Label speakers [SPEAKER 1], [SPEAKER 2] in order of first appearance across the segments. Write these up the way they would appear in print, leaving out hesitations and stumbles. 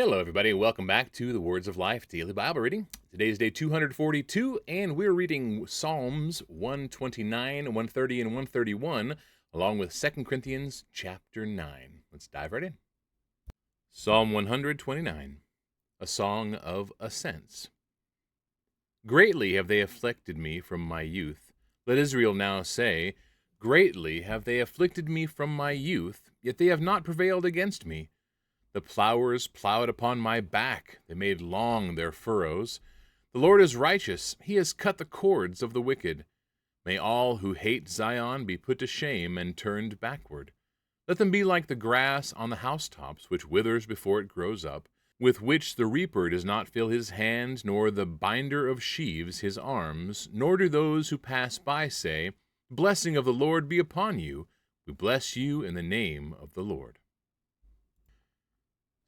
[SPEAKER 1] Hello, everybody. Welcome back to the Words of Life Daily Bible Reading. Today's day 242, and we're reading Psalms 129, 130, and 131, along with 2 Corinthians chapter 9. Let's dive right in. Psalm 129, a song of ascents. Greatly have they afflicted me from my youth. Let Israel now say, Greatly have they afflicted me from my youth, yet they have not prevailed against me. The plowers plowed upon my back, they made long their furrows. The Lord is righteous, he has cut the cords of the wicked. May all who hate Zion be put to shame and turned backward. Let them be like the grass on the housetops, which withers before it grows up, with which the reaper does not fill his hand, nor the binder of sheaves his arms, nor do those who pass by say, Blessing of the Lord be upon you. We bless you in the name of the Lord.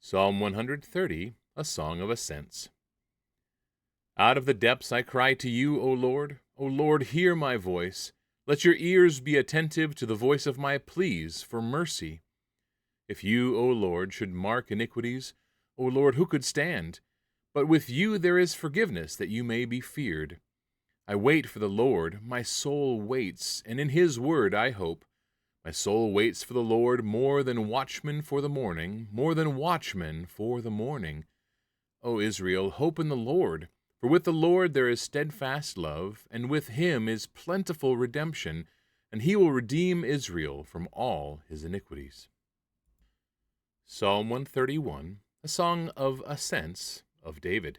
[SPEAKER 1] Psalm 130, a song of ascents. Out of the depths I cry to you, O Lord. O Lord, hear my voice. Let your ears be attentive to the voice of my pleas for mercy. If you, O Lord, should mark iniquities, O Lord, who could stand? But with you there is forgiveness, that you may be feared. I wait for the Lord, my soul waits, and in his word I hope. My soul waits for the Lord more than watchmen for the morning, more than watchmen for the morning. O Israel, hope in the Lord, for with the Lord there is steadfast love, and with him is plentiful redemption, and he will redeem Israel from all his iniquities. Psalm 131, a song of ascents of David.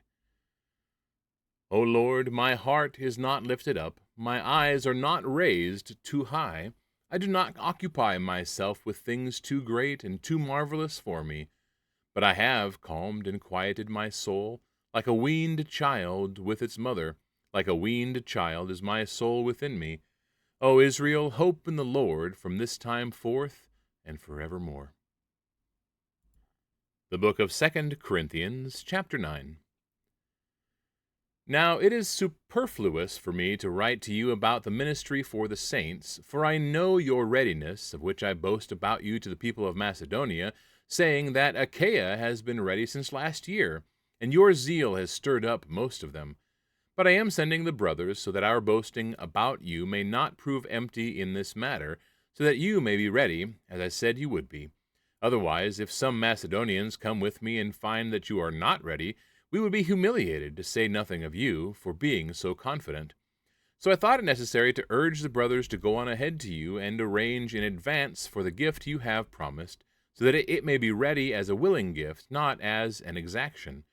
[SPEAKER 1] O Lord, my heart is not lifted up, my eyes are not raised too high. I do not occupy myself with things too great and too marvelous for me, but I have calmed and quieted my soul, like a weaned child with its mother. Like a weaned child is my soul within me. O Israel, hope in the Lord from this time forth and forevermore. The book of 2 Corinthians, chapter 9. Now it is superfluous for me to write to you about the ministry for the saints, for I know your readiness, of which I boast about you to the people of Macedonia, saying that Achaia has been ready since last year, and your zeal has stirred up most of them. But I am sending the brothers, so that our boasting about you may not prove empty in this matter, so that you may be ready, as I said you would be. Otherwise, if some Macedonians come with me and find that you are not ready, we would be humiliated, to say nothing of you, for being so confident. So I thought it necessary to urge the brothers to go on ahead to you and arrange in advance for the gift you have promised, so that it may be ready as a willing gift, not as an exaction.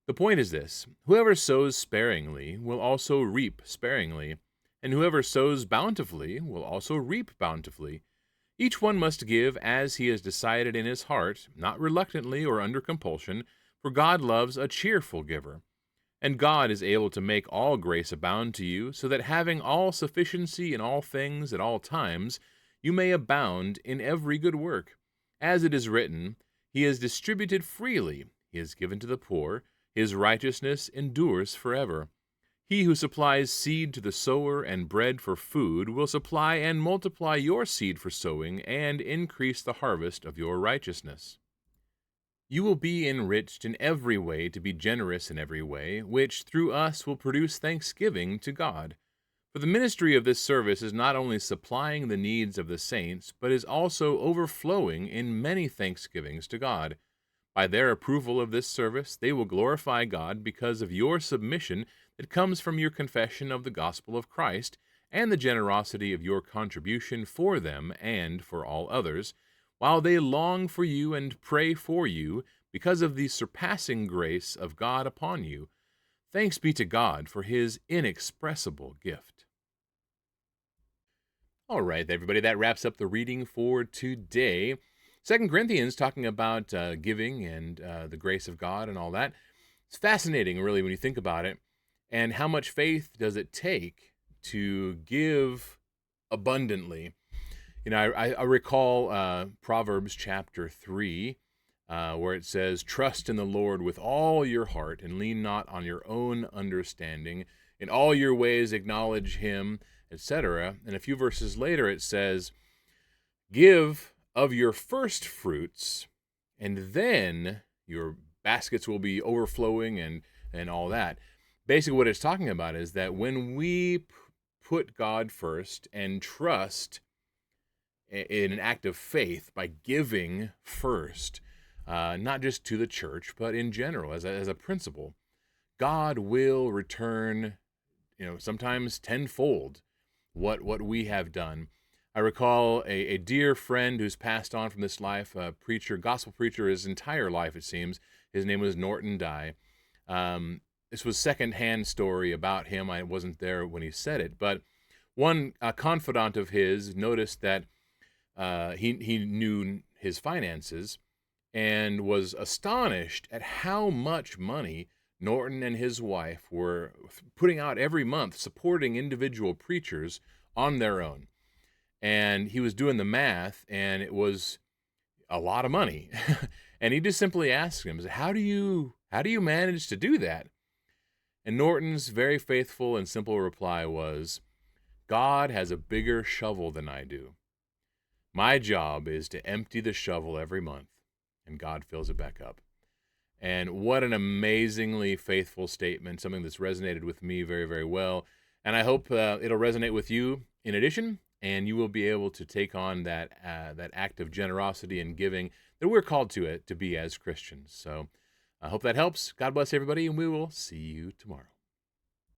[SPEAKER 1] The point is this: whoever sows sparingly will also reap sparingly, and whoever sows bountifully will also reap bountifully. Each one must give as he has decided in his heart, not reluctantly or under compulsion, for God loves a cheerful giver. And God is able to make all grace abound to you, so that having all sufficiency in all things at all times, you may abound in every good work. As it is written, He has distributed freely, He has given to the poor, His righteousness endures forever. He who supplies seed to the sower and bread for food will supply and multiply your seed for sowing and increase the harvest of your righteousness. You will be enriched in every way to be generous in every way, which through us will produce thanksgiving to God. For the ministry of this service is not only supplying the needs of the saints, but is also overflowing in many thanksgivings to God. By their approval of this service, they will glorify God because of your submission that comes from your confession of the gospel of Christ and the generosity of your contribution for them and for all others, while they long for you and pray for you because of the surpassing grace of God upon you. Thanks be to God for his inexpressible gift. All right, everybody, that wraps up the reading for today. 2 Corinthians, talking about giving and the grace of God and all that. It's fascinating, really, when you think about it. And how much faith does it take to give abundantly? You know, I recall Proverbs chapter 3, where it says, Trust in the Lord with all your heart and lean not on your own understanding. In all your ways acknowledge him, etc. And a few verses later it says, Give of your first fruits and then your baskets will be overflowing and all that. Basically, what it's talking about is that when we put God first and trust in an act of faith by giving first, not just to the church, but in general as a principle, God will return, sometimes tenfold what we have done. I recall a dear friend who's passed on from this life, a preacher, gospel preacher, his entire life, it seems. His name was Norton Dye. This was secondhand story about him. I wasn't there when he said it, but one confidant of his noticed that he knew his finances and was astonished at how much money Norton and his wife were putting out every month supporting individual preachers on their own. And he was doing the math, and it was a lot of money. And he just simply asked him, how do you manage to do that? And Norton's very faithful and simple reply was, God has a bigger shovel than I do. My job is to empty the shovel every month, and God fills it back up. And what an amazingly faithful statement, something that's resonated with me very, very well. And I hope it'll resonate with you in addition, and you will be able to take on that act of generosity and giving that we're called to be as Christians. So I hope that helps. God bless everybody, and we will see you tomorrow.